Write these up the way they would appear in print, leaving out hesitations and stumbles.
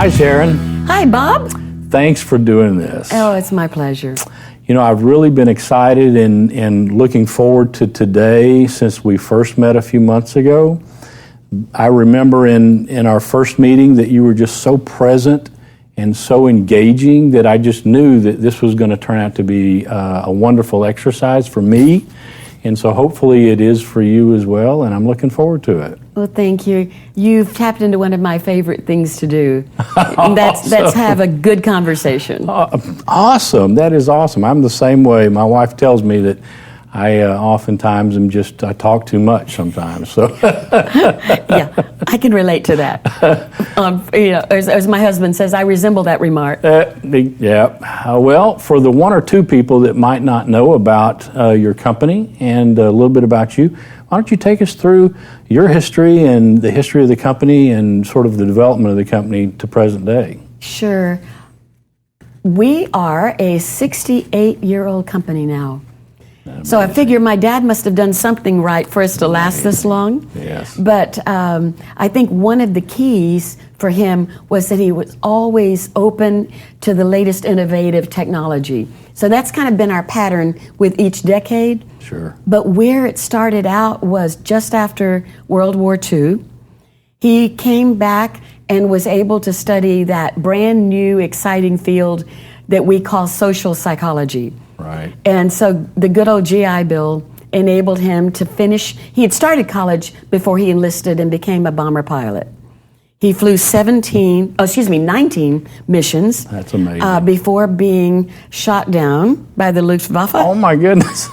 Hi, Sharon. Hi, Bob. Thanks for doing this. Oh, it's my pleasure. You know, I've really been excited and looking forward to today since we first met a few months ago. I remember in our first meeting that you were just so present and so engaging that I just knew that this was going to turn out to be a wonderful exercise for me. And so hopefully it is for you as well, and I'm looking forward to it. Well, thank you. You've tapped into one of my favorite things to do. And that's have a good conversation. Awesome. That is awesome. I'm the same way. My wife tells me that I oftentimes I talk too much sometimes. So yeah, I can relate to that. As my husband says, I resemble that remark. Well, for the one or two people that might not know about your company and a little bit about you, why don't you take us through your history and the history of the company and sort of the development of the company to present day? Sure. We are a 68-year-old company now. So I figure my dad must have done something right for us to last this long. Yes. But I think one of the keys for him was that he was always open to the latest innovative technology. So that's kind of been our pattern with each decade. Sure. But where it started out was just after World War II. He came back and was able to study that brand new, exciting field that we call social psychology. Right. And so the good old GI Bill enabled him to finish. He had started college before he enlisted and became a bomber pilot. He flew 19 missions. That's amazing. Before being shot down by the Luftwaffe. Oh my goodness.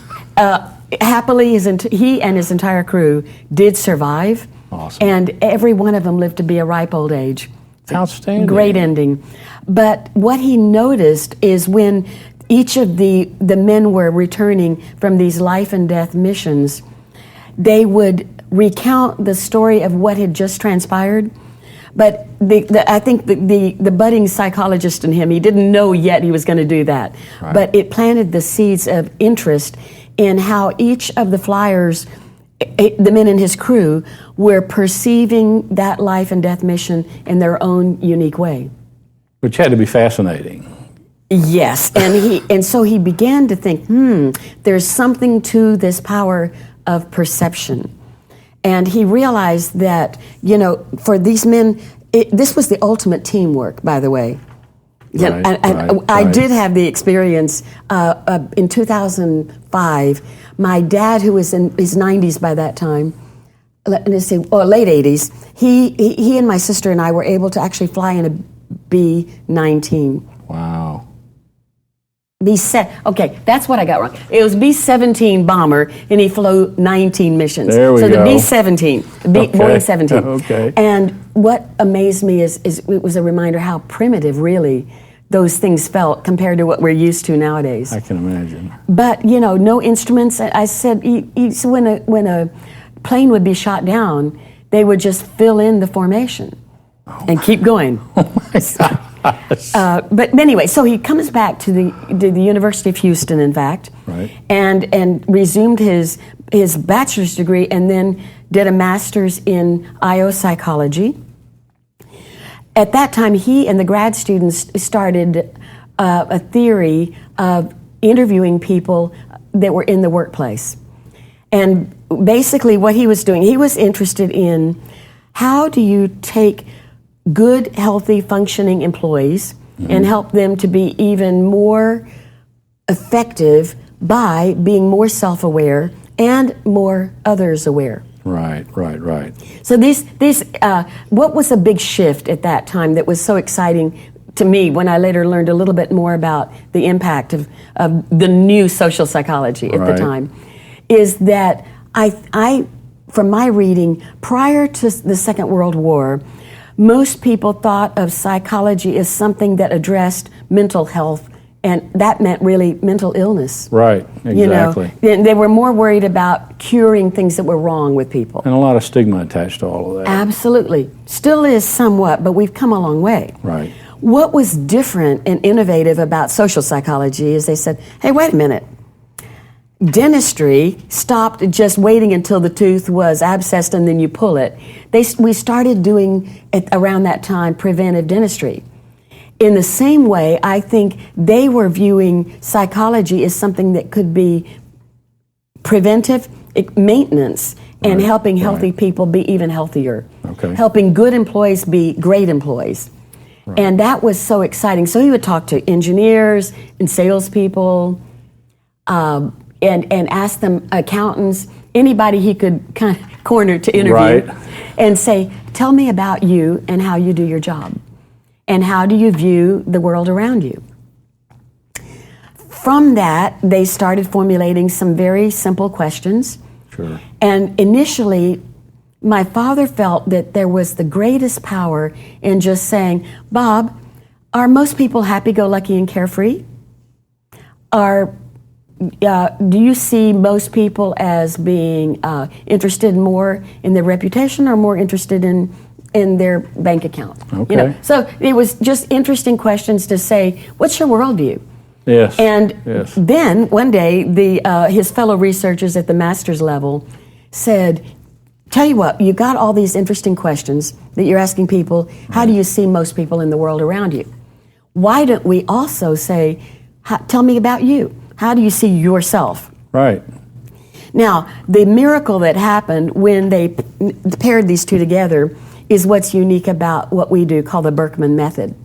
Happily, he and his entire crew did survive. Awesome. And every one of them lived to be a ripe old age. Outstanding. Great ending. But what he noticed is when each of the men were returning from these life and death missions, they would recount the story of what had just transpired. But I think the budding psychologist in him, he didn't know yet he was going to do that. Right. But it planted the seeds of interest in how each of the flyers, the men in his crew, were perceiving that life and death mission in their own unique way. Which had to be fascinating. Yes, and so he began to think, there's something to this power of perception. And he realized that, for these men, this was the ultimate teamwork, by the way. Right, I did have the experience in 2005. My dad, who was in his 90s by that time, late 80s, he and my sister and I were able to actually fly in a B-19. Wow. Okay, that's what I got wrong. It was B-17 bomber, and he flew 19 missions. There we go. So the B-17, Boeing 17. Okay. And what amazed me is it was a reminder how primitive, really, those things felt compared to what we're used to nowadays. I can imagine. But, no instruments. I said, when a plane would be shot down, they would just fill in the formation and keep going. Oh my God. But anyway, so he comes back to the University of Houston, in fact, right, and resumed his bachelor's degree, and then did a master's in IO psychology. At that time, he and the grad students started a theory of interviewing people that were in the workplace. And basically what he was doing, he was interested in how do you take good, healthy, functioning employees and help them to be even more effective by being more self-aware and more others aware. Right. So what was a big shift at that time that was so exciting to me when I later learned a little bit more about the impact of the new social psychology at the time, is that I, from my reading, prior to the Second World War, most people thought of psychology as something that addressed mental health, and that meant really mental illness. Right, exactly. They were more worried about curing things that were wrong with people. And a lot of stigma attached to all of that. Absolutely. Still is somewhat, but we've come a long way. Right. What was different and innovative about social psychology is they said, hey, wait a minute. dentistry stopped just waiting until the tooth was abscessed and then you pull it. We started doing, around that time, preventive dentistry. In the same way, I think they were viewing psychology as something that could be preventive maintenance and helping healthy people be even healthier. Okay. Helping good employees be great employees. Right. And that was so exciting. So he would talk to engineers and salespeople and ask them, accountants, anybody he could kind of corner to interview, and say, tell me about you and how you do your job. And how do you view the world around you? From that, they started formulating some very simple questions. Sure. And initially, my father felt that there was the greatest power in just saying, Bob, are most people happy-go-lucky and carefree? Do you see most people as being interested more in their reputation or more interested in their bank account? Okay. You know? So it was just interesting questions to say, what's your worldview? Yes. And yes. then one day, his fellow researchers at the master's level said, tell you what, you got all these interesting questions that you're asking people. How do you see most people in the world around you? Why don't we also say, tell me about you? How do you see yourself? Right. Now, the miracle that happened when they paired these two together is what's unique about what we do, called the Birkman Method.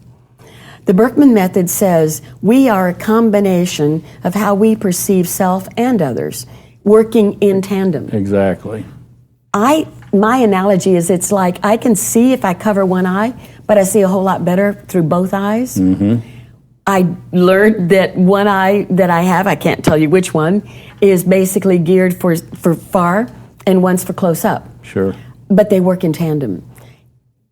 The Birkman Method says we are a combination of how we perceive self and others, working in tandem. Exactly. My analogy is it's like I can see if I cover one eye, but I see a whole lot better through both eyes. Mm-hmm. I learned that one eye that I have, I can't tell you which one, is basically geared for far and one's for close up. Sure. But they work in tandem.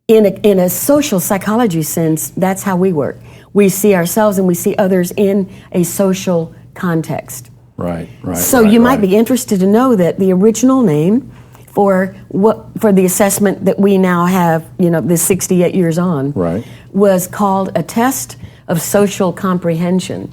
In a social psychology sense, that's how we work. We see ourselves and we see others in a social context. Right. So you might be interested to know that the original name for the assessment that we now have, the 68 years on, was called a test of social comprehension.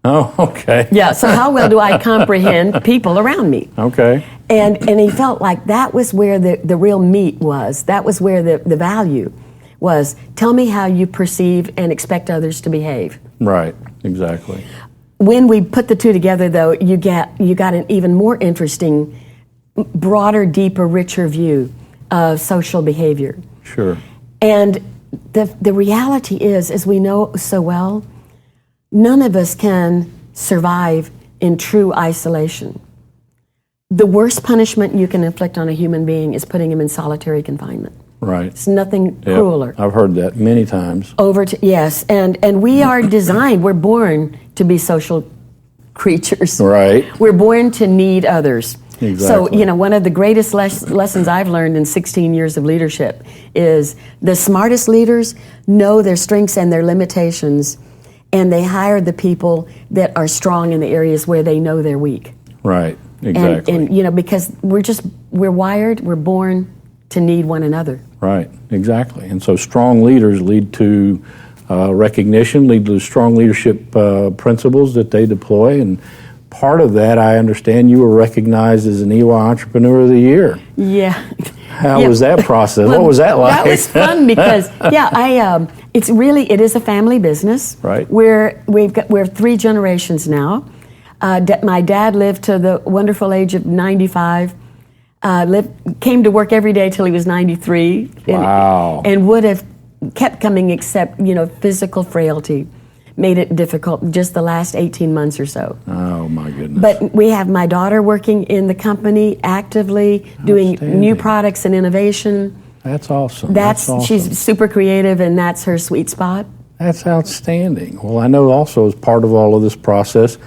Oh, okay. Yeah, so how well do I comprehend people around me? Okay. And he felt like that was where the real meat was. That was where the value was. Tell me how you perceive and expect others to behave. Right, exactly. When we put the two together, though, you got an even more interesting, broader, deeper, richer view of social behavior. Sure. And the reality is, as we know so well, none of us can survive in true isolation. The worst punishment you can inflict on a human being is putting him in solitary confinement. Right. It's nothing crueler. I've heard that many times. Yes, and we are designed, we're born to be social creatures. Right. We're born to need others. Exactly. So, one of the greatest lessons I've learned in 16 years of leadership is the smartest leaders know their strengths and their limitations, and they hire the people that are strong in the areas where they know they're weak. Right, exactly. And because we're wired, we're born to need one another. Right, exactly. And so strong leaders lead to recognition, lead to strong leadership principles that they deploy, and part of that, I understand you were recognized as an EY Entrepreneur of the Year. Yeah. How was that process? What was that like? That was fun because, it is a family business. Right. We're 3 generations now. My dad lived to the wonderful age of 95. Came to work every day till he was 93. Wow. And would have kept coming except, physical frailty made it difficult just the last 18 months or so. Oh, my goodness. But we have my daughter working in the company actively, doing new products and innovation. That's awesome. She's super creative, and that's her sweet spot. That's outstanding. Well, I know also as part of all of this process,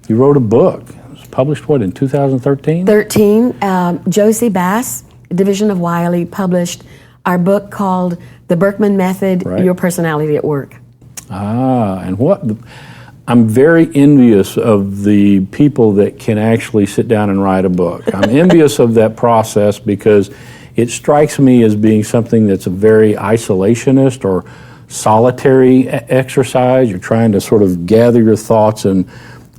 you wrote a book. It was published, in 2013? 13. Josie Bass, Division of Wiley, published our book called The Birkman Method, Your Personality at Work. And I'm very envious of the people that can actually sit down and write a book. I'm envious of that process because it strikes me as being something that's a very isolationist or solitary exercise. You're trying to sort of gather your thoughts and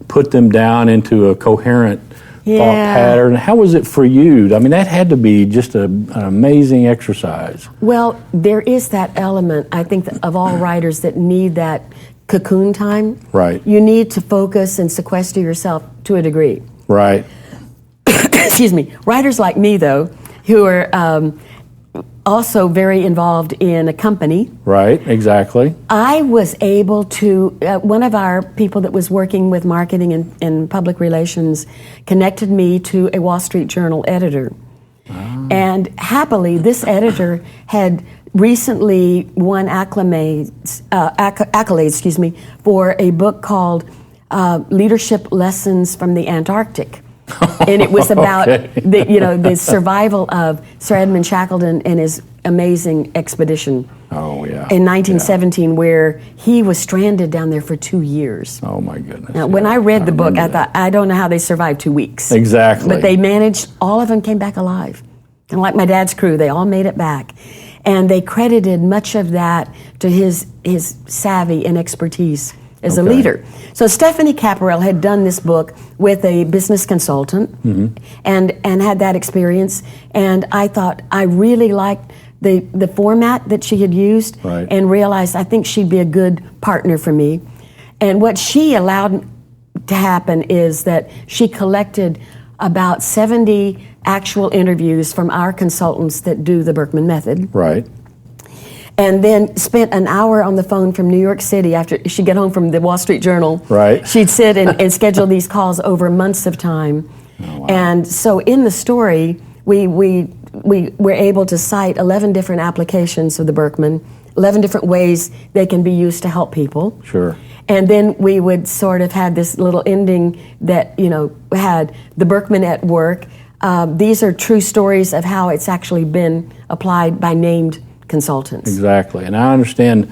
put them down into a coherent thought pattern. How was it for you? I mean, that had to be just an amazing exercise. Well, there is that element, I think, of all writers that need that cocoon time. Right. You need to focus and sequester yourself to a degree. Right. Excuse me. Writers like me, though, who are also very involved in a company. Right, exactly. I was able to, one of our people that was working with marketing and public relations connected me to a Wall Street Journal editor. And happily, this editor had recently won accolades, for a book called Leadership Lessons from the Antarctic. And it was about the survival of Sir Edmund Shackleton and his amazing expedition. Oh, yeah. In 1917, where he was stranded down there for 2 years. Oh, my goodness. Now, when I read the book, I thought, I don't know how they survived 2 weeks. Exactly. But they managed, all of them came back alive. And like my dad's crew, they all made it back. And they credited much of that to his savvy and expertise as a leader. So Stephanie Caparel had done this book with a business consultant and had that experience. And I thought I really liked the format that she had used and realized I think she'd be a good partner for me. And what she allowed to happen is that she collected about 70 actual interviews from our consultants that do the Birkman Method. Right. And then spent an hour on the phone from New York City after she'd get home from the Wall Street Journal. Right. She'd sit and schedule these calls over months of time. Oh, wow. And so in the story, we were able to cite 11 different applications of the Berkman, 11 different ways they can be used to help people. Sure. And then we would sort of had this little ending that, had the Berkman at work. These are true stories of how it's actually been applied by named consultants. Exactly. And I understand,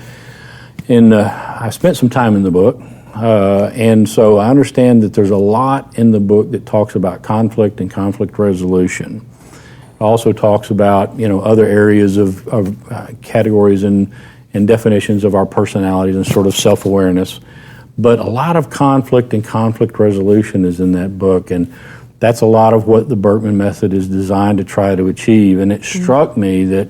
I spent some time in the book, and so I understand that there's a lot in the book that talks about conflict and conflict resolution. It also talks about, other areas of categories and definitions of our personalities and sort of self-awareness. But a lot of conflict and conflict resolution is in that book, and that's a lot of what the Birkman Method is designed to try to achieve. And it struck me that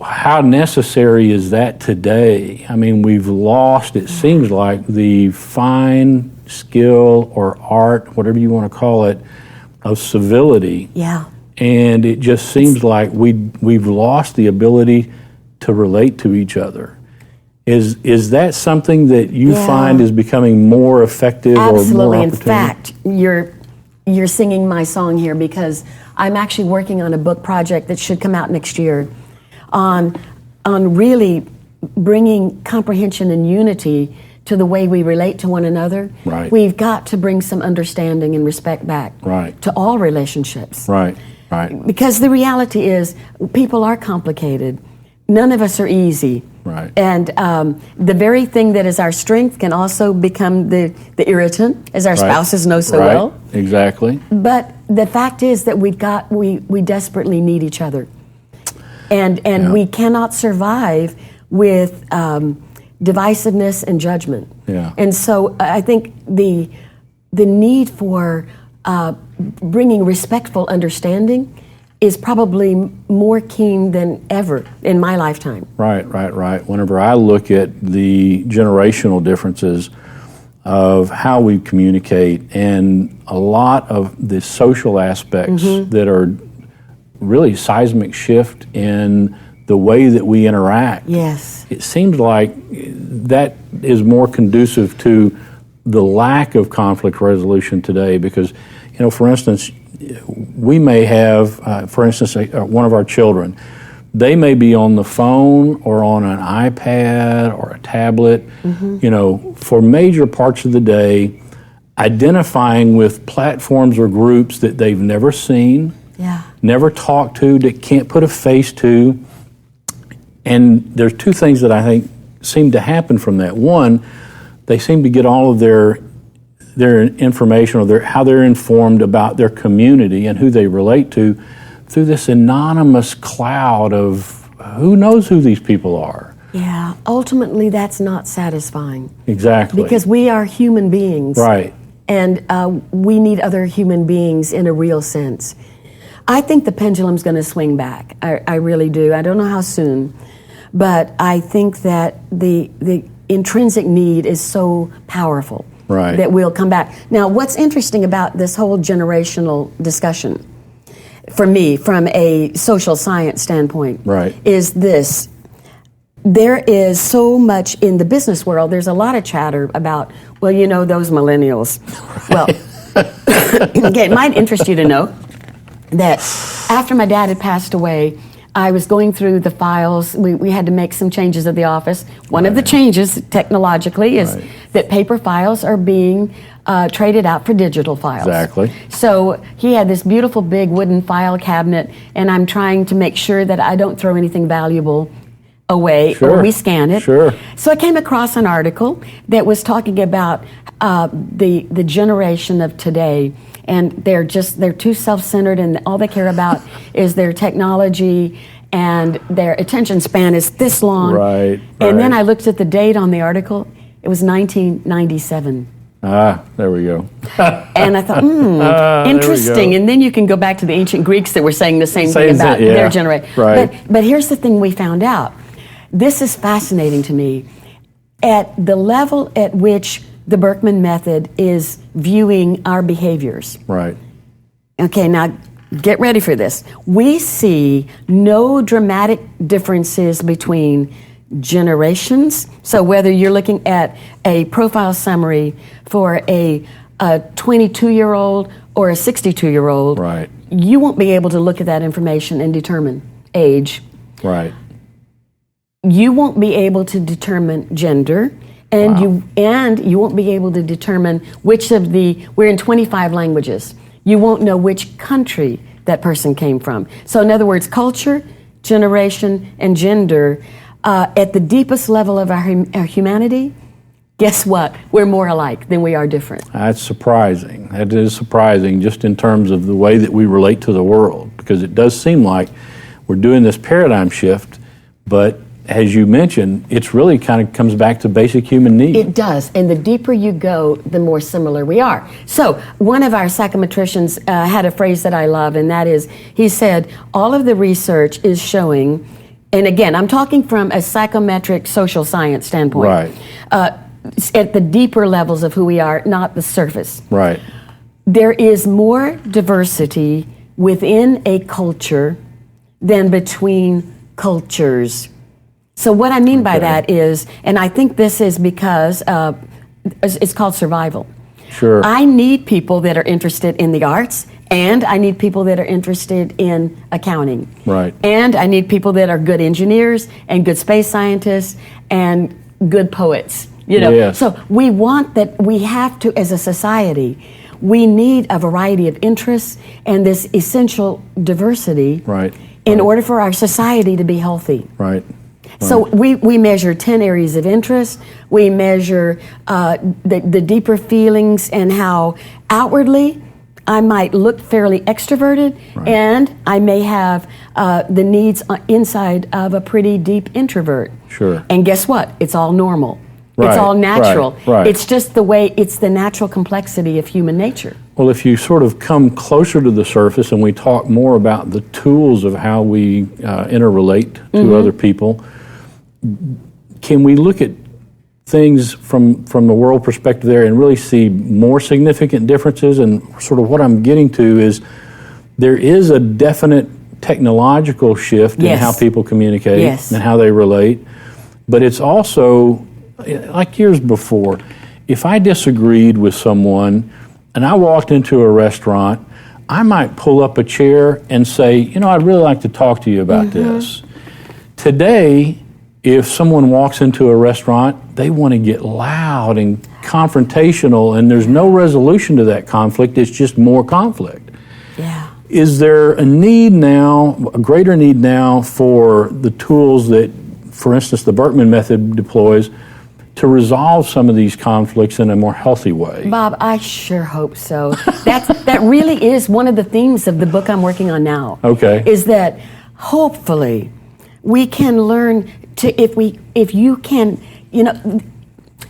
how necessary is that today? I mean, we've lost, it seems like, the fine skill or art, whatever you want to call it, of civility. Yeah. And it just seems like we've lost the ability to relate to each other. Is that something that you find is becoming more effective or more Absolutely. In opportune? fact, you're singing my song here because I'm actually working on a book project that should come out next year on really bringing comprehension and unity to the way we relate to one another. Right. We've got to bring some understanding and respect back to all relationships. Right, right. Because the reality is people are complicated. None of us are easy. Right. And the very thing that is our strength can also become the irritant, as our spouses know so well. Exactly. But the fact is that we desperately need each other. And we cannot survive with divisiveness and judgment. Yeah. And so I think the need for bringing respectful understanding is probably more keen than ever in my lifetime. Right. Whenever I look at the generational differences of how we communicate and a lot of the social aspects that are really seismic shift in the way that we interact. Yes. It seems like that is more conducive to the lack of conflict resolution today because, for instance, we may have, for instance, one of our children, they may be on the phone or on an iPad or a tablet, for major parts of the day, identifying with platforms or groups that they've never seen, never talked to, that can't put a face to. And there's two things that I think seem to happen from that. One, they seem to get all of their information or how they're informed about their community and who they relate to through this anonymous cloud of who knows who these people are. Yeah, ultimately that's not satisfying. Exactly. Because we are human beings. Right. and we need other human beings in a real sense. I think the pendulum's going to swing back. I really do. I don't know how soon, but I think that the intrinsic need is so powerful that we'll come back. Now, what's interesting about this whole generational discussion, for me, from a social science standpoint, is this. There is so much in the business world, there's a lot of chatter about, well, you know, those millennials. Well, okay, it might interest you to know that after my dad had passed away, I was going through the files. We had to make some changes at the office. One of the changes technologically is that paper files are being traded out for digital files. Exactly. So he had this beautiful big wooden file cabinet, and I'm trying to make sure that I don't throw anything valuable away or we scan it. So I came across an article that was talking about the generation of today, and they're too self-centered, and all they care about is their technology, and their attention span is this long. And then I looked at the date on the article. It was 1997. There we go. And I thought, interesting. And then you can go back to the ancient Greeks that were saying the same thing about their generation. But here's the thing we found out. This is fascinating to me. At the level at which the Birkman Method is viewing our behaviors. Okay, now get ready for this. We see no dramatic differences between generations. So whether you're looking at a profile summary for a 22-year-old or a 62-year-old, you won't be able to look at that information and determine age. You won't be able to determine gender, and you won't be able to determine which of we're in 25 languages. You won't know which country that person came from. So in other words, culture, generation, and gender, at the deepest level of our humanity, guess what? We're more alike than we are different. That's surprising. That is surprising, just in terms of the way that we relate to the world, because it does seem like we're doing this paradigm shift, but as you mentioned, it's really kind of comes back to basic human need. It does, and the deeper you go, the more similar we are. So one of our psychometricians had a phrase that I love, and that is, he said, all of the research is showing, and again, I'm talking from a psychometric social science standpoint, at the deeper levels of who we are, not the surface. There is more diversity within a culture than between cultures. So what I mean by that is, and I think this is because it's called survival. I need people that are interested in the arts, and I need people that are interested in accounting. And I need people that are good engineers and good space scientists and good poets. You know, so we want that. We have to, as a society, we need a variety of interests and this essential diversity in order for our society to be healthy. So we measure 10 areas of interest. We measure the deeper feelings and how outwardly I might look fairly extroverted, and I may have the needs inside of a pretty deep introvert. And guess what? It's all normal. It's all natural. It's just the way, it's the natural complexity of human nature. Well, if you sort of come closer to the surface and we talk more about the tools of how we interrelate to other people, can we look at things from the world perspective there and really see more significant differences? And sort of what I'm getting to is there is a definite technological shift in how people communicate and how they relate, but it's also, like years before, if I disagreed with someone and I walked into a restaurant, I might pull up a chair and say, you know, I'd really like to talk to you about this. Today, if someone walks into a restaurant, they want to get loud and confrontational, and there's no resolution to that conflict. It's just more conflict. Is there a need now, a greater need now, for the tools that, for instance, the Birkman Method deploys to resolve some of these conflicts in a more healthy way? Bob, I sure hope so. That really is one of the themes of the book I'm working on now. Is that hopefully we can learn to, if you can, you know,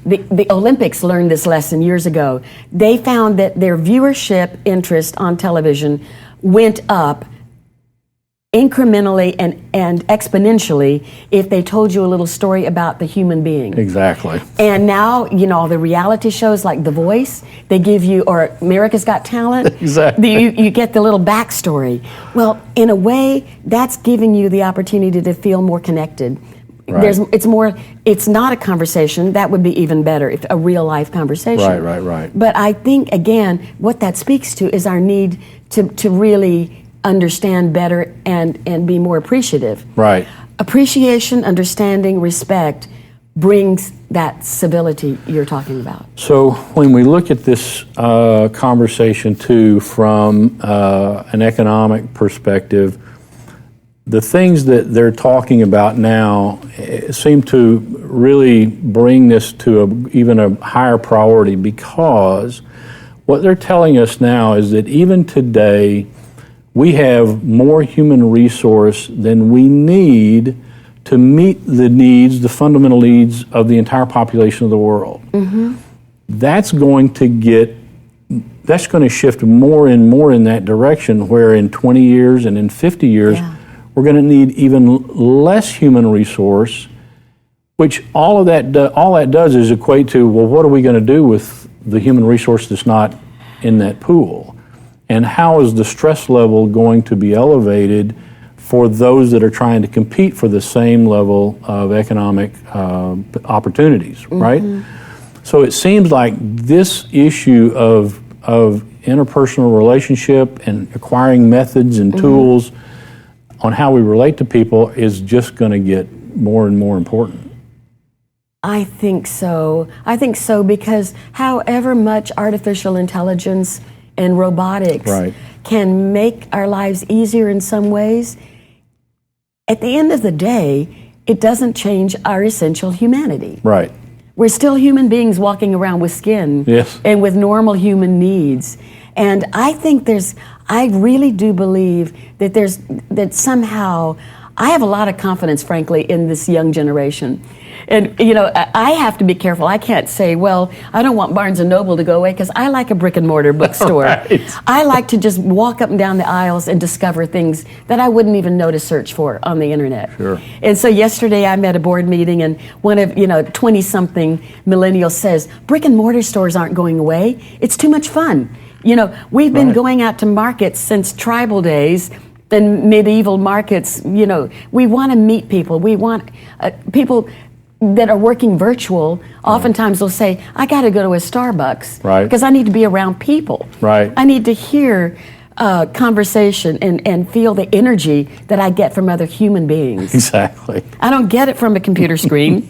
the Olympics learned this lesson years ago. They found that their viewership interest on television went up incrementally and exponentially if they told you a little story about the human being. Exactly. And now, all the reality shows like The Voice, they give you, or America's Got Talent, Exactly. you get the little backstory. Well, in a way, that's giving you the opportunity to feel more connected. Right. It's not a conversation. That would be even better, if a real life conversation. Right. But I think, again, what that speaks to is our need to really understand better and be more appreciative. Right. Appreciation, understanding, respect brings that civility you're talking about. So when we look at this conversation too from an economic perspective, the things that they're talking about now seem to really bring this to even a higher priority, because what they're telling us now is that even today we have more human resource than we need to meet the needs, the fundamental needs of the entire population of the world. Mm-hmm. That's going to shift more and more in that direction, where in 20 years and in 50 years, we're going to need even less human resource, which all that does is equate to, well, what are we going to do with the human resource that's not in that pool? And how is the stress level going to be elevated for those that are trying to compete for the same level of economic opportunities, mm-hmm. right? So it seems like this issue of interpersonal relationship and acquiring methods and mm-hmm. tools on how we relate to people is just going to get more and more important. I think so. Because however much artificial intelligence and robotics can make our lives easier in some ways, at the end of the day, it doesn't change our essential humanity. Right. We're still human beings walking around with skin and with normal human needs. And I really do believe that somehow, I have a lot of confidence, frankly, in this young generation. And, I have to be careful. I can't say, well, I don't want Barnes & Noble to go away, because I like a brick and mortar bookstore. Right. I like to just walk up and down the aisles and discover things that I wouldn't even know to search for on the internet. Sure. And so yesterday I'm at a board meeting, and one of, 20-something millennials says, brick and mortar stores aren't going away. It's too much fun. We've been going out to markets since tribal days and medieval markets. We want to meet people. We want people that are working virtual. Oftentimes they'll say, I got to go to a Starbucks because I need to be around people. Right. I need to hear conversation and feel the energy that I get from other human beings. Exactly. I don't get it from a computer screen.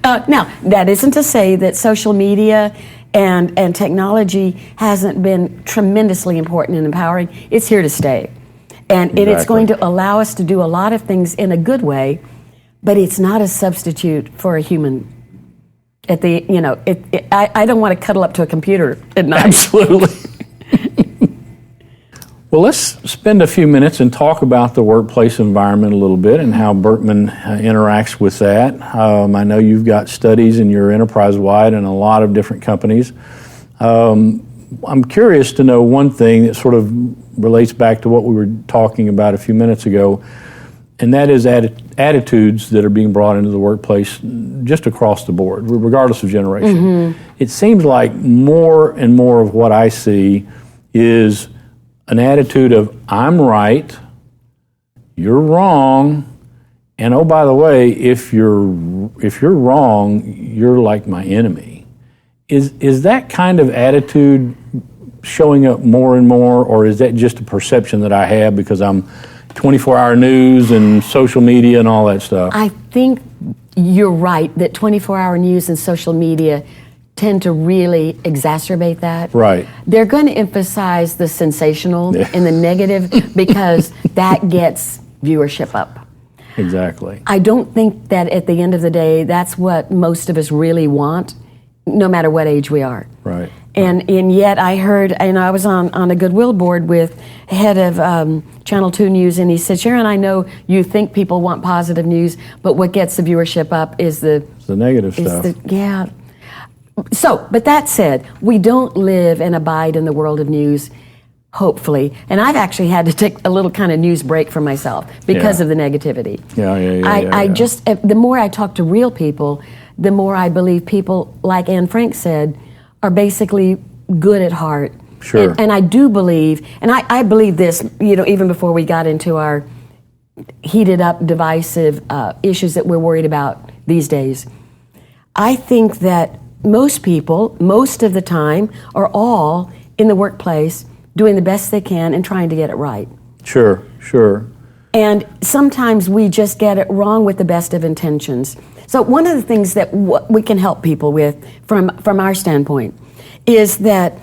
Now, that isn't to say that social media and technology hasn't been tremendously important and empowering. It's here to stay. And it's going to allow us to do a lot of things in a good way, but it's not a substitute for a human. I don't want to cuddle up to a computer at night. Absolutely. Well, let's spend a few minutes and talk about the workplace environment a little bit and how Berkman interacts with that. I know you've got studies and you're enterprise-wide in a lot of different companies. I'm curious to know one thing that sort of relates back to what we were talking about a few minutes ago, and that is attitudes that are being brought into the workplace just across the board, regardless of generation. Mm-hmm. It seems like more and more of what I see is an attitude of, I'm right, you're wrong, and oh, by the way, if you're wrong, you're like my enemy. Is that kind of attitude showing up more and more, or is that just a perception that I have because I'm 24-hour news and social media and all that stuff? I think you're right that 24-hour news and social media tend to really exacerbate that. Right. They're going to emphasize the sensational and the negative because that gets viewership up. Exactly. I don't think that at the end of the day, that's what most of us really want, no matter what age we are. Right. And yet I heard, and I was on a Goodwill board with head of Channel 2 News, and he said, Sharon, I know you think people want positive news, but what gets the viewership up is the negative stuff. Yeah. So, but that said, we don't live and abide in the world of news, hopefully. And I've actually had to take a little kind of news break for myself because of the negativity. I just, the more I talk to real people, the more I believe people, like Anne Frank said, are basically good at heart. Sure. And I do believe, and I believe this, even before we got into our heated up, divisive issues that we're worried about these days. I think that most people, most of the time, are all in the workplace doing the best they can and trying to get it right. Sure. And sometimes we just get it wrong with the best of intentions. So one of the things that we can help people with from our standpoint is that,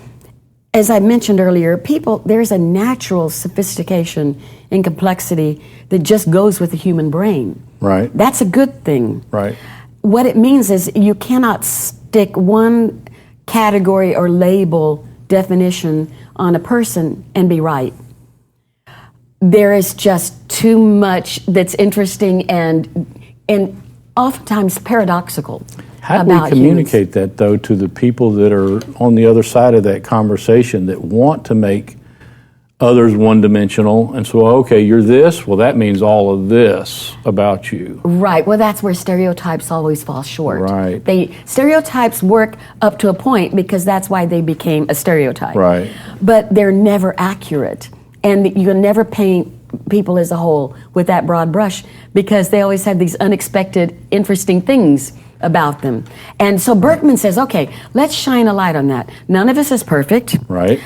as I mentioned earlier, there's a natural sophistication and complexity that just goes with the human brain. Right. That's a good thing. Right. What it means is you cannot stick one category or label definition on a person and be right. There is just too much that's interesting and oftentimes paradoxical. How do we communicate that, though, to the people that are on the other side of that conversation that want to make others one-dimensional? And so, okay, you're this, well, that means all of this about you. Right. Well, that's where stereotypes always fall short. Right. Stereotypes work up to a point because that's why they became a stereotype. Right. But they're never accurate. And you can never paint people as a whole with that broad brush because they always have these unexpected, interesting things about them. And so Berkman says, okay, let's shine a light on that. None of us is perfect. Right.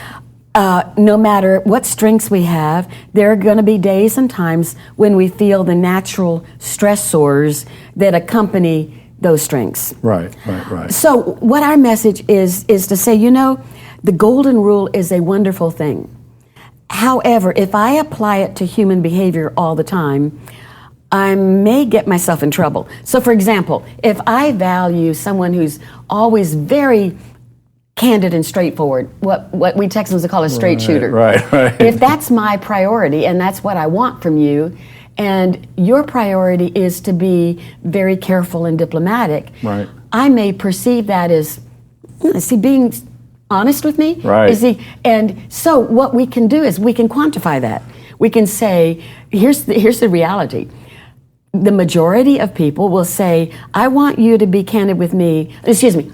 No matter what strengths we have, there are going to be days and times when we feel the natural stressors that accompany those strengths. Right. So what our message is to say, the golden rule is a wonderful thing. However, if I apply it to human behavior all the time, I may get myself in trouble. So for example, if I value someone who's always very candid and straightforward, what we Texans would call a straight shooter. Right. If that's my priority and that's what I want from you, and your priority is to be very careful and diplomatic, right, I may perceive that as, is he being honest with me? Right. And so what we can do is we can quantify that. We can say, here's the reality. The majority of people will say, I want you to be candid with me.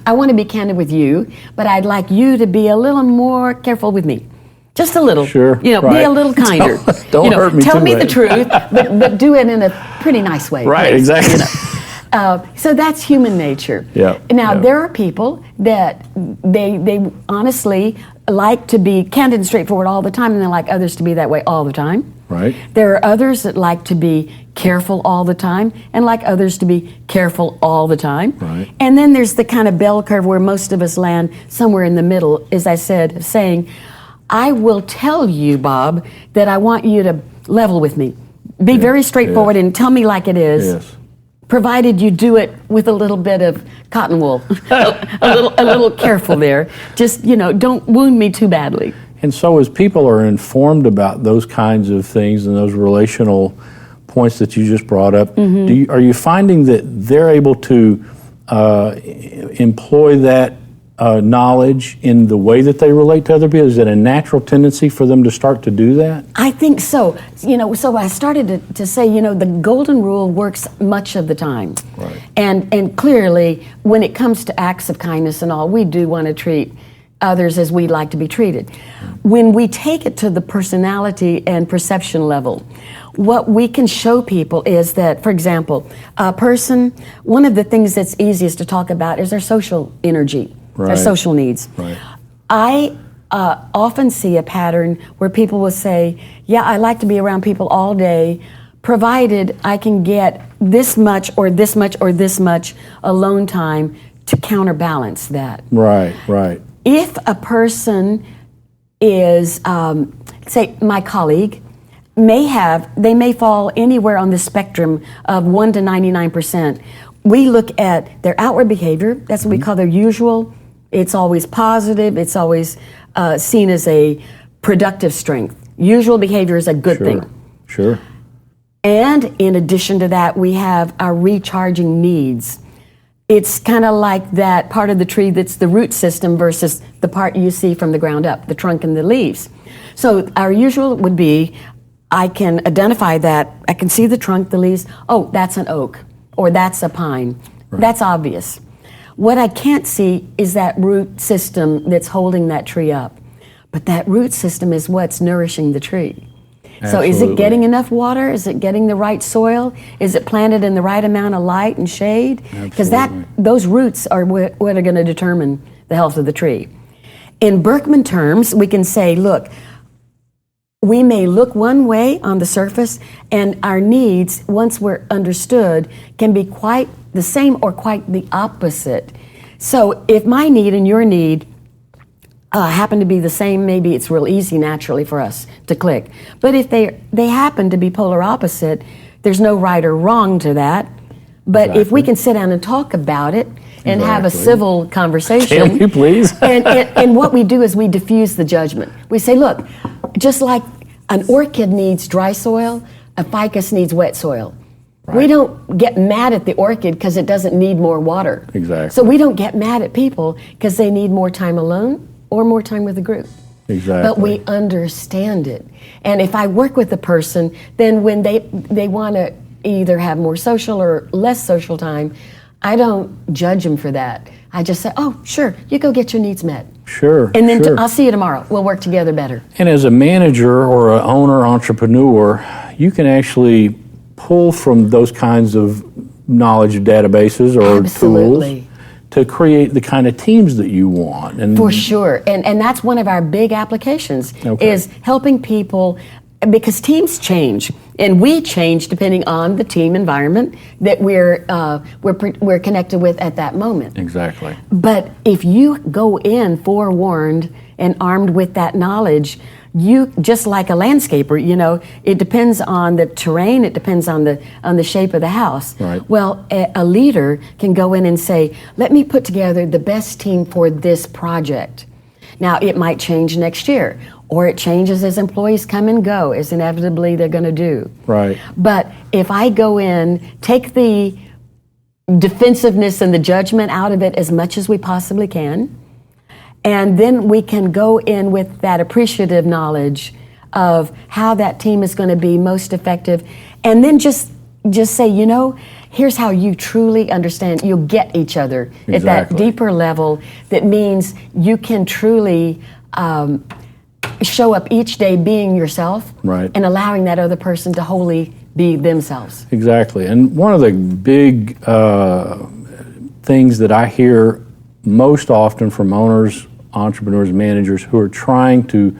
I want to be candid with you, but I'd like you to be a little more careful with me. Just a little. Sure. Be a little kinder. Don't hurt me Tell too me much. the truth, but do it in a pretty nice way. Right, please, exactly. So that's human nature. Yeah. Now, there are people that they honestly like to be candid and straightforward all the time, and they like others to be that way all the time. Right. There are others that like to be careful all the time and like others to be careful all the time. Right. And then there's the kind of bell curve where most of us land somewhere in the middle, as I said, saying, I will tell you, Bob, that I want you to level with me. Be very straightforward and tell me like it is. Yes. Provided you do it with a little bit of cotton wool, a little careful there. Just, don't wound me too badly. And so as people are informed about those kinds of things and those relational points that you just brought up, are you finding that they're able to employ that knowledge in the way that they relate to other people? Is it a natural tendency for them to start to do that? I think so. So I started to say, the golden rule works much of the time. Right. And clearly, when it comes to acts of kindness and all, we do want to treat others as we'd like to be treated. When we take it to the personality and perception level, what we can show people is that, for example, a person, one of the things that's easiest to talk about is their social energy, their social needs. Right. I often see a pattern where people will say, yeah, I like to be around people all day, provided I can get this much or this much or this much alone time to counterbalance that. Right. If a person is, say, my colleague, they may fall anywhere on the spectrum of 1 to 99%. We look at their outward behavior, that's what we call their usual It's always positive. It's always seen as a productive strength. Usual behavior is a good thing. Sure. And in addition to that, we have our recharging needs. It's kind of like that part of the tree that's the root system versus the part you see from the ground up, the trunk and the leaves. So our usual would be, I can identify that, I can see the trunk, the leaves, oh, that's an oak, or that's a pine. Right. That's obvious. What I can't see is that root system that's holding that tree up. But that root system is what's nourishing the tree. Absolutely. So is it getting enough water? Is it getting the right soil? Is it planted in the right amount of light and shade? Because those roots are what are going to determine the health of the tree. In Birkman terms, we can say, look, we may look one way on the surface, and our needs, once we're understood, can be quite the same or quite the opposite. So if my need and your need happen to be the same, maybe it's real easy naturally for us to click. But if they happen to be polar opposite, there's no right or wrong to that. But if we can sit down and talk about it and have a civil conversation. Can you please? and what we do is we diffuse the judgment. We say, look, just like an orchid needs dry soil, a ficus needs wet soil. Right. We don't get mad at the orchid because it doesn't need more water. Exactly. So we don't get mad at people because they need more time alone or more time with a group. Exactly. But we understand it. And if I work with a person, then when they want to either have more social or less social time, I don't judge them for that. I just say, oh, sure, you go get your needs met. Sure. And then I'll see you tomorrow. We'll work together better. And as a manager or an owner, entrepreneur, you can actually pull from those kinds of knowledge databases or Absolutely. tools to create the kind of teams that you want. And for sure. And that's one of our big applications, is helping people, because teams change, and we change depending on the team environment that we're connected with at that moment. Exactly. But if you go in forewarned and armed with that knowledge, you, just like a landscaper, it depends on the terrain, it depends on the shape of the house. Right. Well, a leader can go in and say, let me put together the best team for this project. Now, it might change next year, or it changes as employees come and go, as inevitably they're going to do. Right. But if I go in, take the defensiveness and the judgment out of it as much as we possibly can, and then we can go in with that appreciative knowledge of how that team is going to be most effective, and then just say, here's how you truly understand. You'll get each other at that deeper level. That means you can truly show up each day being yourself, right, and allowing that other person to wholly be themselves. Exactly. And one of the big things that I hear most often from owners, entrepreneurs, managers who are trying to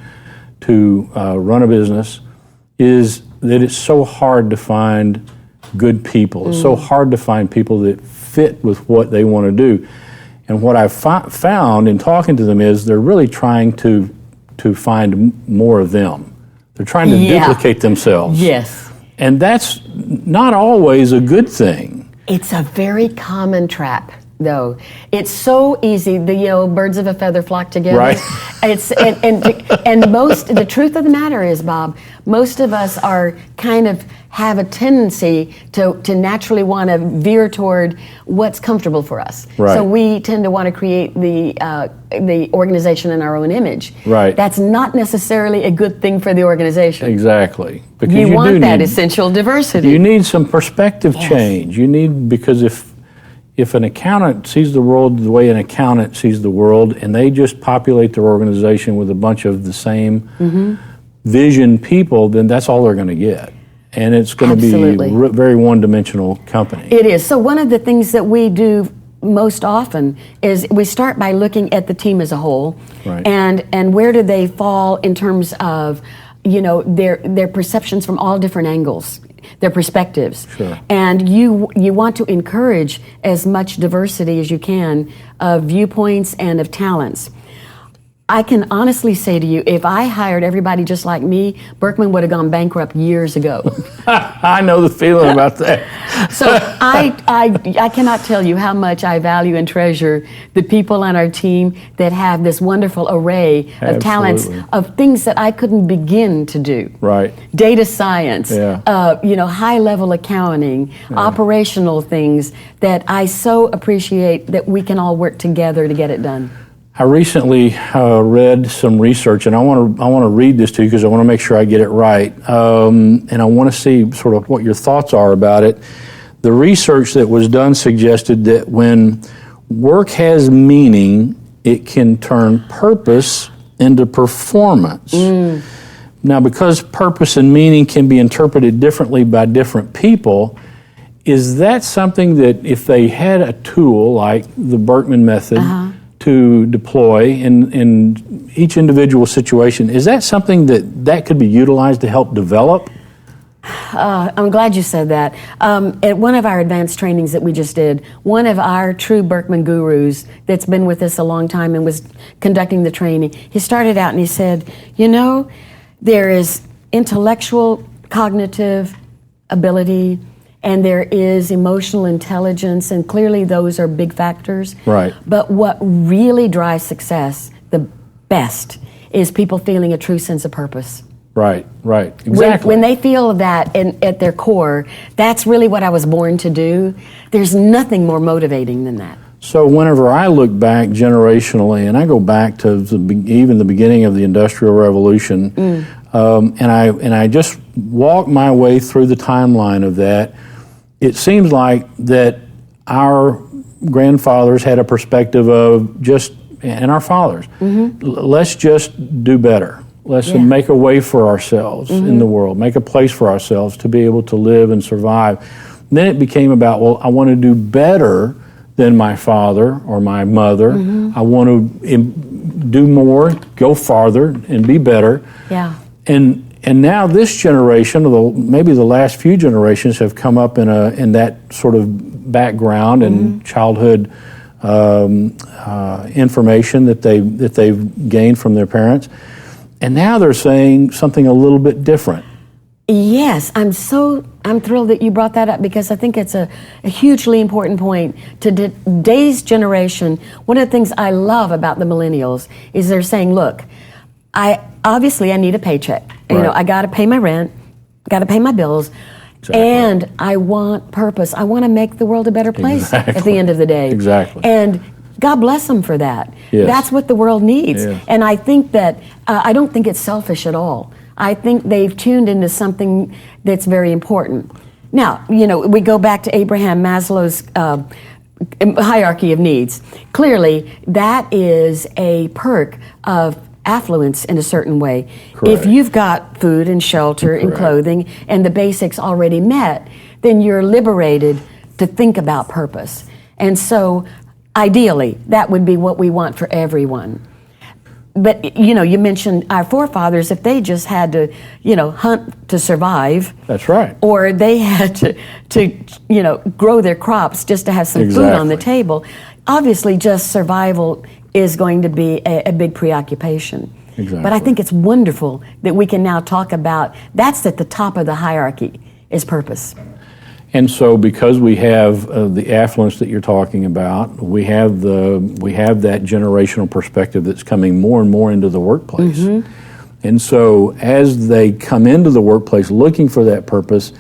run a business is that it's so hard to find good people. It's so hard to find people that fit with what they want to do. And what I've found in talking to them is they're really trying to find more of them. They're trying to duplicate themselves. Yes. And that's not always a good thing. It's a very common trap, though. It's so easy. Birds of a feather flock together. Right. And the truth of the matter is, Bob, most of us are have a tendency to naturally want to veer toward what's comfortable for us. Right. So we tend to want to create the organization in our own image. Right. That's not necessarily a good thing for the organization. Exactly. Because you want that essential diversity. You need some perspective change. Because if an accountant sees the world the way an accountant sees the world, and they just populate their organization with a bunch of the same vision people, then that's all they're going to get. And it's going to be a very one-dimensional company. It is. So one of the things that we do most often is we start by looking at the team as a whole, right, and where do they fall in terms of their perceptions from all different angles, their perspectives. Sure. And you want to encourage as much diversity as you can of viewpoints and of talents. I can honestly say to you, if I hired everybody just like me, Berkman would have gone bankrupt years ago. I know the feeling about that. So I cannot tell you how much I value and treasure the people on our team that have this wonderful array of talents, of things that I couldn't begin to do. Right. Data science, high-level accounting, operational things that I so appreciate that we can all work together to get it done. I recently read some research, and I want to read this to you because I want to make sure I get it right, and I want to see sort of what your thoughts are about it. The research that was done suggested that when work has meaning, it can turn purpose into performance. Now, because purpose and meaning can be interpreted differently by different people, is that something that if they had a tool like the Birkman Method to deploy in each individual situation, is that something that could be utilized to help develop? I'm glad you said that. At one of our advanced trainings that we just did, one of our true Birkman gurus that's been with us a long time and was conducting the training, he started out and he said, there is intellectual, cognitive ability, and there is emotional intelligence, and clearly those are big factors. Right. But what really drives success the best is people feeling a true sense of purpose. Right, exactly. When they feel that at their core, that's really what I was born to do. There's nothing more motivating than that. So whenever I look back generationally, and I go back to even the beginning of the Industrial Revolution, and I just walk my way through the timeline of that, it seems like that our grandfathers had a perspective of and our fathers, let's just do better. Let's make a way for ourselves in the world, make a place for ourselves to be able to live and survive. And then it became about, well, I want to do better than my father or my mother. I want to do more, go farther, and be better. Yeah. And now this generation, maybe the last few generations, have come up in that sort of background and childhood information that they've gained from their parents. And now they're saying something a little bit different. Yes, I'm thrilled that you brought that up because I think it's a hugely important point to today's generation. One of the things I love about the millennials is they're saying, look, I need a paycheck. Right. I got to pay my rent, got to pay my bills, and I want purpose. I want to make the world a better place at the end of the day. Exactly. And God bless them for that. Yes. That's what the world needs. Yes. And I think that, I don't think it's selfish at all. I think they've tuned into something that's very important. Now, we go back to Abraham Maslow's hierarchy of needs. Clearly, that is a perk of affluence in a certain way. Correct. If you've got food and shelter and clothing and the basics already met, then you're liberated to think about purpose. And so, ideally, that would be what we want for everyone. But, you mentioned our forefathers, if they just had to, hunt to survive. That's right. Or they had to grow their crops just to have some food on the table. Obviously, just survival is going to be a big preoccupation. Exactly. But I think it's wonderful that we can now talk about, that's at the top of the hierarchy, is purpose. And so, because we have the affluence that you're talking about, we have that generational perspective that's coming more and more into the workplace. And so, as they come into the workplace looking for that purpose,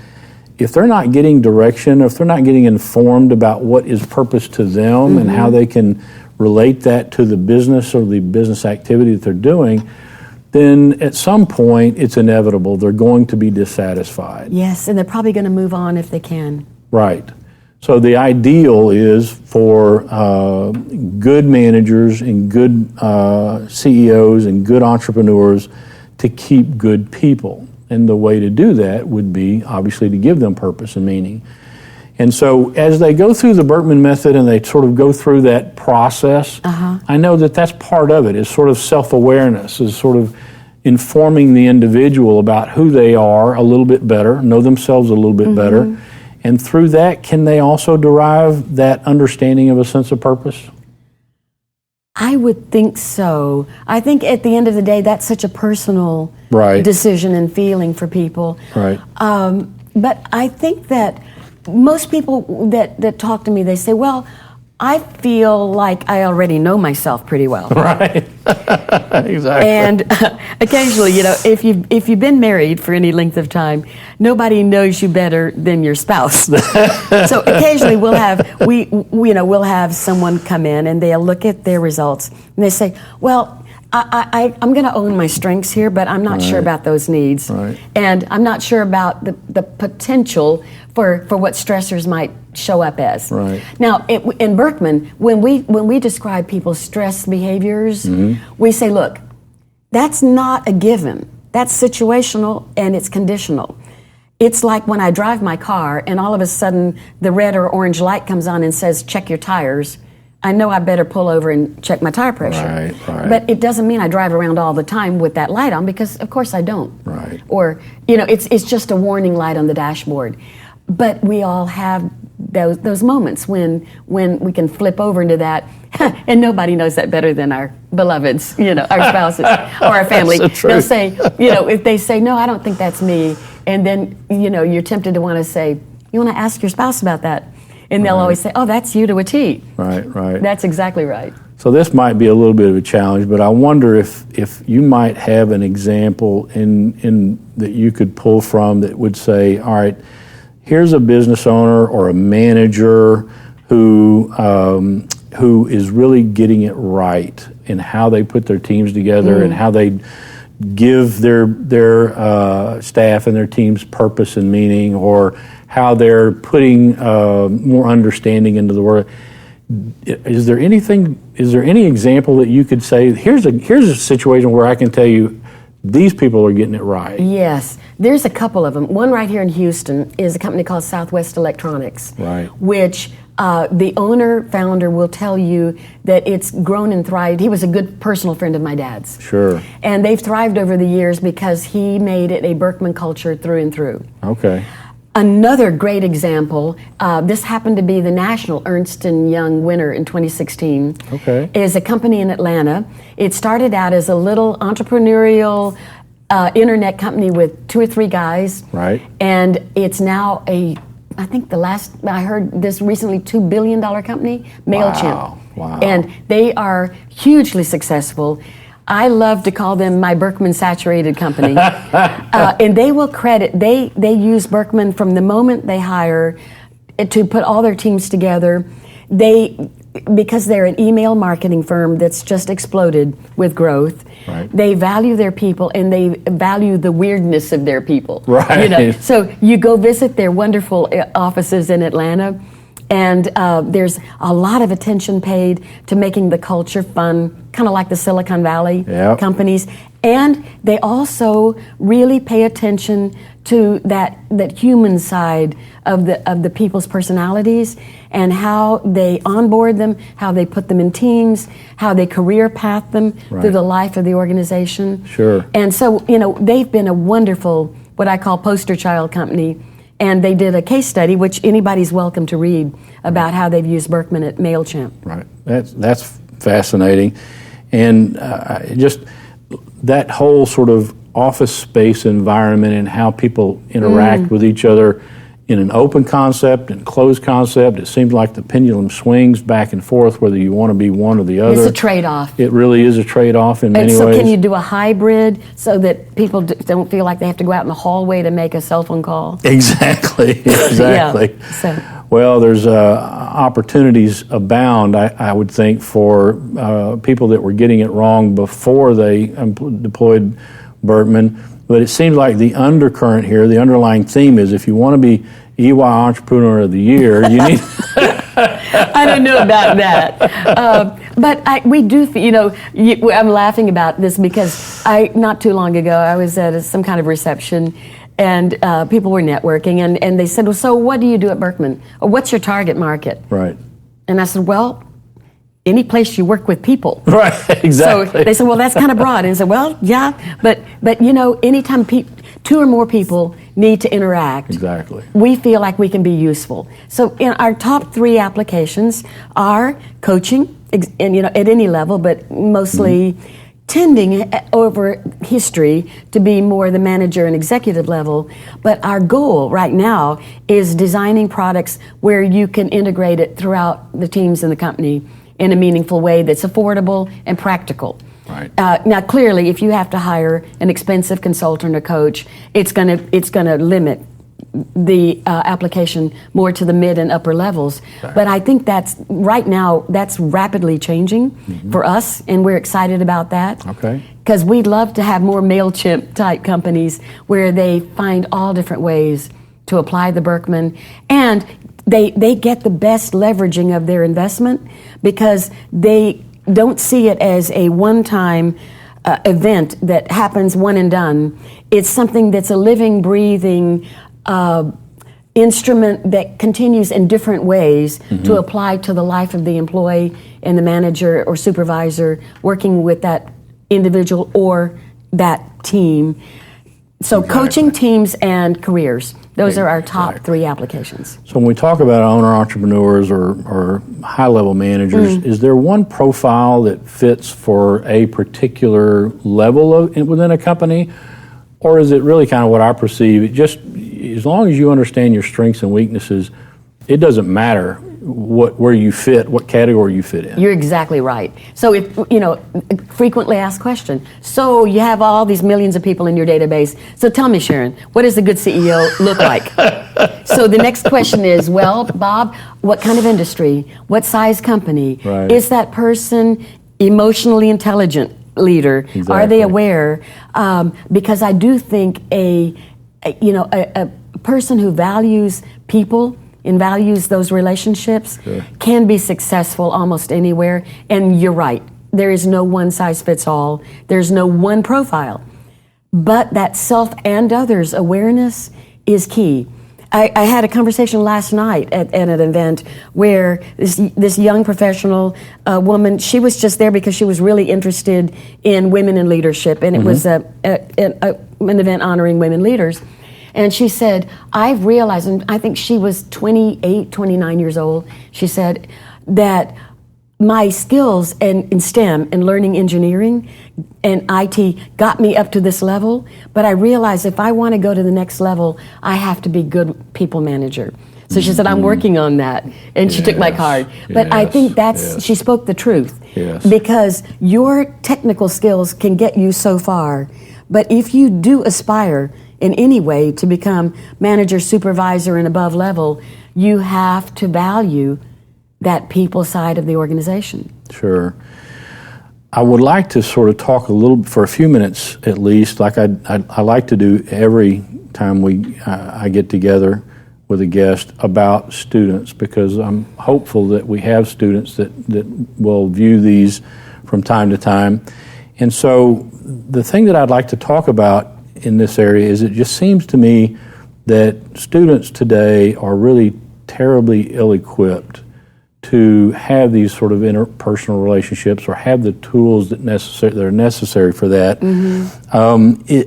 if they're not getting direction, if they're not getting informed about what is purpose to them and how they can relate that to the business or the business activity that they're doing, then at some point it's inevitable they're going to be dissatisfied. Yes, and they're probably going to move on if they can. Right. So the ideal is for good managers and good CEOs and good entrepreneurs to keep good people. And the way to do that would be obviously to give them purpose and meaning. And so as they go through the Birkman Method and they sort of go through that process, I know that that's part of it, is sort of self-awareness, is sort of informing the individual about who they are a little bit better, know themselves a little bit better. And through that, can they also derive that understanding of a sense of purpose? I would think so. I think at the end of the day, that's such a personal Right. decision and feeling for people. Right. But I think that most people that talk to me, they say, well, I feel like I already know myself pretty well. Right. Exactly. And occasionally, if you've been married for any length of time, nobody knows you better than your spouse. So occasionally we'll have someone come in and they'll look at their results and they say, well, I'm going to own my strengths here, but I'm not sure about those needs. Right. And I'm not sure about the potential for what stressors might show up as. Right. Now, in Berkman, when we describe people's stress behaviors, we say, look, that's not a given. That's situational and it's conditional. It's like when I drive my car and all of a sudden the red or orange light comes on and says, check your tires. I know I better pull over and check my tire pressure. Right. But it doesn't mean I drive around all the time with that light on, because of course I don't. Right. Or, it's just a warning light on the dashboard. But we all have those moments when we can flip over into that, and nobody knows that better than our beloveds, our spouses or our family. That's the They'll truth. say, if they say, no, I don't think that's me, and then, you're tempted to want to say, you want to ask your spouse about that. And they'll always say, oh, that's you to a T. Right. That's exactly right. So this might be a little bit of a challenge, but I wonder if you might have an example in that you could pull from that would say, all right, here's a business owner or a manager who is really getting it right in how they put their teams together and how they give their staff and their teams purpose and meaning, or how they're putting more understanding into the work. Is there any example that you could say, here's a situation where I can tell you these people are getting it right? Yes, there's a couple of them. One right here in Houston is a company called Southwest Electronics, Right. which the founder will tell you that it's grown and thrived. He was a good personal friend of my dad's. Sure. And they've thrived over the years because he made it a Berkman culture through and through. Okay. Another great example, this happened to be the national Ernst & Young winner in 2016, Okay. is a company in Atlanta. It started out as a little entrepreneurial internet company with 2 or 3 guys. Right. And it's now I think the last I heard this recently, $2 billion company, MailChimp. Wow. And they are hugely successful. I love to call them my Berkman saturated company. And they will they use Berkman from the moment they hire to put all their teams together. Because they're an email marketing firm that's just exploded with growth, Right. They value their people and they value the weirdness of their people. Right. So you go visit their wonderful offices in Atlanta, and there's a lot of attention paid to making the culture fun, kind of like the Silicon Valley Yep. companies. And they also really pay attention to that human side of the people's personalities and how they onboard them, how they put them in teams, how they career path them Right. through the life of the organization. Sure. And so, they've been a wonderful, what I call poster child company. And they did a case study, which anybody's welcome to read, about how they've used Berkman at MailChimp. Right. That's fascinating. And just that whole sort of office space environment and how people interact with each other in an open concept and closed concept, it seems like the pendulum swings back and forth whether you want to be one or the other. It's a trade-off. It really is a trade-off in many And so ways. can you do a hybrid so that people don't feel like they have to go out in the hallway to make a cell phone call? Exactly. Exactly. Yeah, so. Well, there's opportunities abound, I would think, for people that were getting it wrong before they deployed Berkman. But it seems like the undercurrent here, the underlying theme is if you want to be EY Entrepreneur of the Year, you need... I don't know about that. But we do, I'm laughing about this because not too long ago, I was at some kind of reception and people were networking and they said, well, so what do you do at Berkman? Or what's your target market? Right. And I said, well, any place you work with people. Right, exactly. So they said, well, that's kind of broad. And I said, well, yeah, but anytime 2 or more people need to interact, Exactly. we feel like we can be useful. So in our top 3 applications are coaching, and at any level, but mostly tending over history to be more the manager and executive level. But our goal right now is designing products where you can integrate it throughout the teams in the company in a meaningful way that's affordable and practical. Right. Now, clearly, if you have to hire an expensive consultant or coach, it's gonna limit the application more to the mid and upper levels. Right. But I think that's rapidly changing for us, and we're excited about that. Okay. Because we'd love to have more MailChimp type companies where they find all different ways to apply the Berkman, and they get the best leveraging of their investment because they don't see it as a one-time event that happens one and done. It's something that's a living, breathing instrument that continues in different ways to apply to the life of the employee and the manager or supervisor working with that individual or that team. So coaching teams and careers, those are our top three applications. So when we talk about owner entrepreneurs or high-level managers, is there one profile that fits for a particular level within a company? Or is it really kind of what I perceive? It just, as long as you understand your strengths and weaknesses, it doesn't matter where you fit, what category you fit in. You're exactly right. So if, frequently asked question, so you have all these millions of people in your database, so tell me, Sharon, what does a good CEO look like? So the next question is, well, Bob, what kind of industry? What size company? Right. Is that person emotionally intelligent leader? Exactly. Are they aware? Because I do think a person who values people and values those relationships can be successful almost anywhere. And you're right, there is no one size fits all. There's no one profile. But that self and others awareness is key. I had a conversation last night at an event where this young professional woman, she was just there because she was really interested in women in leadership, and it was an event honoring women leaders. And she said, I've realized, and I think she was 28, 29 years old, she said that my skills in STEM and learning engineering and IT got me up to this level, but I realized if I want to go to the next level, I have to be good people manager. So she said, I'm working on that. And she took my card. But I think she spoke the truth. Yes. Because your technical skills can get you so far, but if you do aspire in any way to become manager, supervisor, and above level, you have to value that people side of the organization. Sure. I would like to sort of talk a little, for a few minutes at least, like I like to do every time I get together with a guest, about students, because I'm hopeful that we have students that will view these from time to time. And so the thing that I'd like to talk about in this area is it just seems to me that students today are really terribly ill-equipped to have these sort of interpersonal relationships or have the tools that are necessary for that.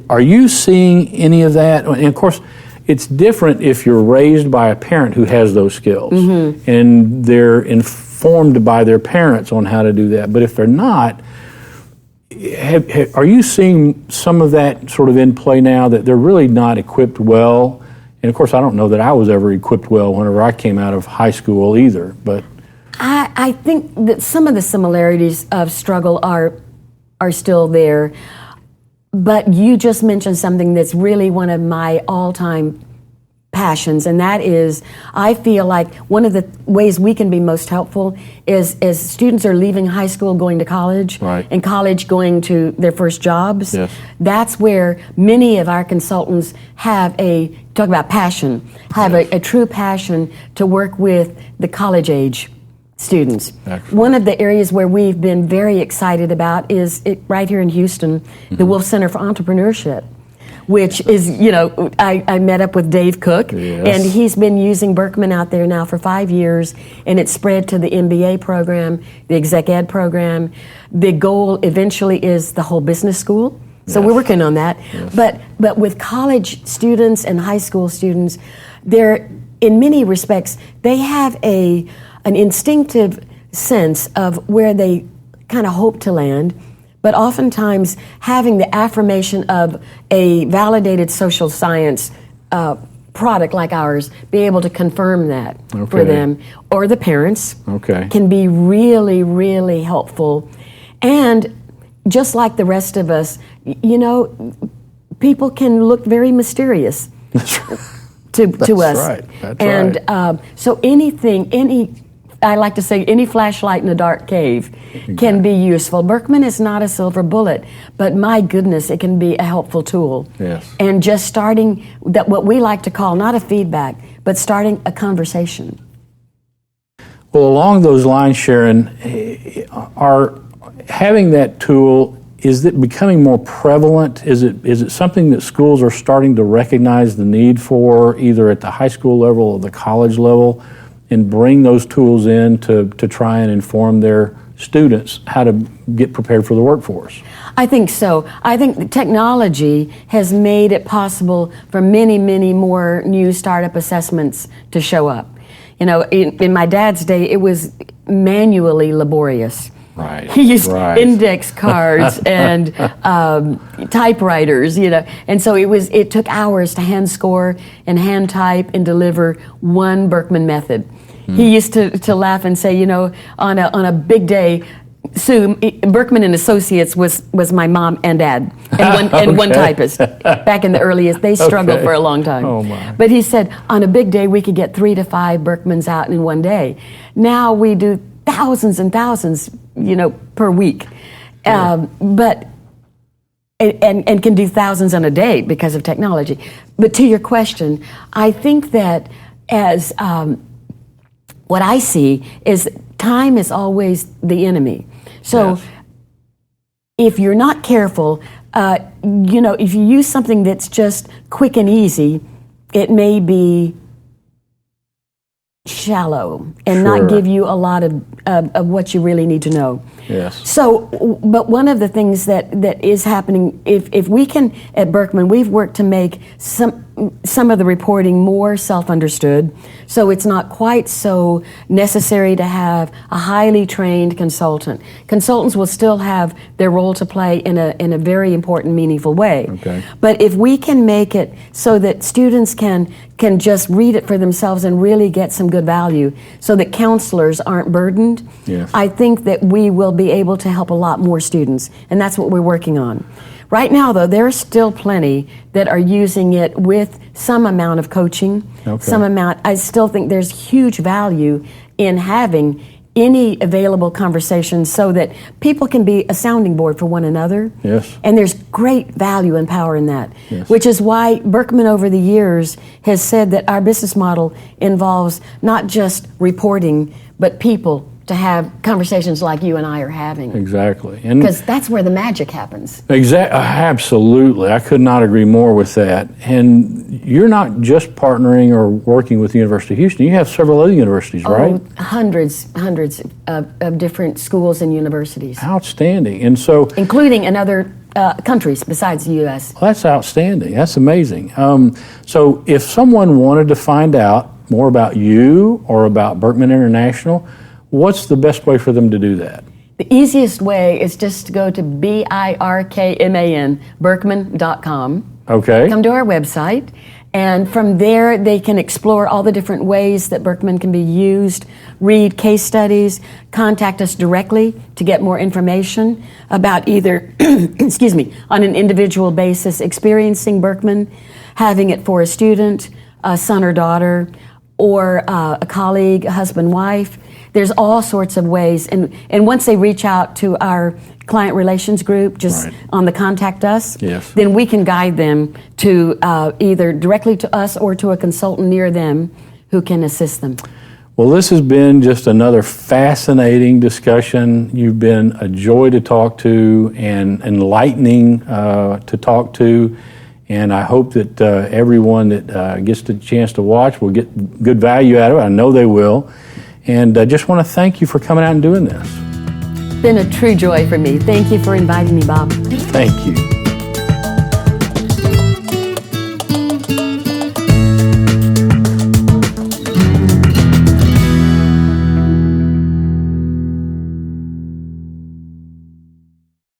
Are you seeing any of that? And of course, it's different if you're raised by a parent who has those skills and they're informed by their parents on how to do that. But if they're not, are you seeing some of that sort of in play now, that they're really not equipped well? And of course, I don't know that I was ever equipped well whenever I came out of high school either, but I think that some of the similarities of struggle are still there, but you just mentioned something that's really one of my all-time passions, and that is, I feel like one of the ways we can be most helpful is as students are leaving high school going to college, and college going to their first jobs. That's where many of our consultants have talk about passion, have a true passion to work with the college age students. Excellent. One of the areas where we've been very excited about is right here in Houston, the Wolf Center for Entrepreneurship, which is, I met up with Dave Cook, and he's been using Berkman out there now for 5 years, and it's spread to the MBA program, the exec ed program. The goal eventually is the whole business school. So we're working on that. But with college students and high school students, they're, in many respects, they have an instinctive sense of where they kind of hope to land, but oftentimes having the affirmation of a validated social science product like ours be able to confirm that for them, or the parents can be really, really helpful. And just like the rest of us, you know, people can look very mysterious to us. Right. That's and right. So I like to say any flashlight in a dark cave can be useful. Birkman is not a silver bullet, but my goodness, it can be a helpful tool. Yes. And just starting that, what we like to call not a feedback, but starting a conversation. Well, along those lines, Sharon, are having that tool, is it becoming more prevalent? Is it something that schools are starting to recognize the need for, either at the high school level or the college level, and bring those tools in to try and inform their students how to get prepared for the workforce? I think so. I think technology has made it possible for many, many more new startup assessments to show up. You know, in my dad's day, it was manually laborious. Right. He used index cards and typewriters, you know, and so it took hours to hand score and hand type and deliver one Birkman Method. He used to laugh and say, you know, on a big day, Sue, Birkman and Associates was my mom and dad, and one typist. Back in the earliest, they struggled for a long time. Oh my. But he said, on a big day, we could get 3 to 5 Birkmans out in one day. Now we do thousands and thousands, you know, per week, but and can do thousands in a day because of technology. But to your question, I think that as what I see is time is always the enemy. So if you're not careful, you know, if you use something that's just quick and easy, it may be shallow and not give you a lot of what you really need to know. Yes. So, but one of the things that is happening, if we can, at Berkman, we've worked to make some of the reporting more self-understood, so it's not quite so necessary to have a highly trained consultant. Consultants will still have their role to play in a very important, meaningful way. Okay. But if we can make it so that students can just read it for themselves and really get some good value, so that counselors aren't burdened, I think that we will be able to help a lot more students, and that's what we're working on. Right now, though, there are still plenty that are using it with some amount of coaching, some amount. I still think there's huge value in having any available conversations so that people can be a sounding board for one another. Yes. And there's great value and power in that, yes. which is why Berkman over the years has said that our business model involves not just reporting, but people to have conversations like you and I are having. Exactly. Because that's where the magic happens. Absolutely. I could not agree more with that. And you're not just partnering or working with the University of Houston. You have several other universities, right? Hundreds of different schools and universities. Outstanding. And so, including in other countries besides the U.S. Well, that's outstanding. That's amazing. So if someone wanted to find out more about you or about Birkman International, what's the best way for them to do that? The easiest way is just to go to BIRKMAN, Berkman.com. Okay. Come to our website, and from there they can explore all the different ways that Berkman can be used, read case studies, contact us directly to get more information about either, excuse me, on an individual basis, experiencing Berkman, having it for a student, a son or daughter, or a colleague, a husband, wife. There's all sorts of ways, and once they reach out to our client relations group, just on the contact us, then we can guide them to either directly to us or to a consultant near them who can assist them. Well, this has been just another fascinating discussion. You've been a joy to talk to and enlightening to talk to. And I hope that everyone that gets the chance to watch will get good value out of it. I know they will. And I just want to thank you for coming out and doing this. It's been a true joy for me. Thank you for inviting me, Bob. Thank you.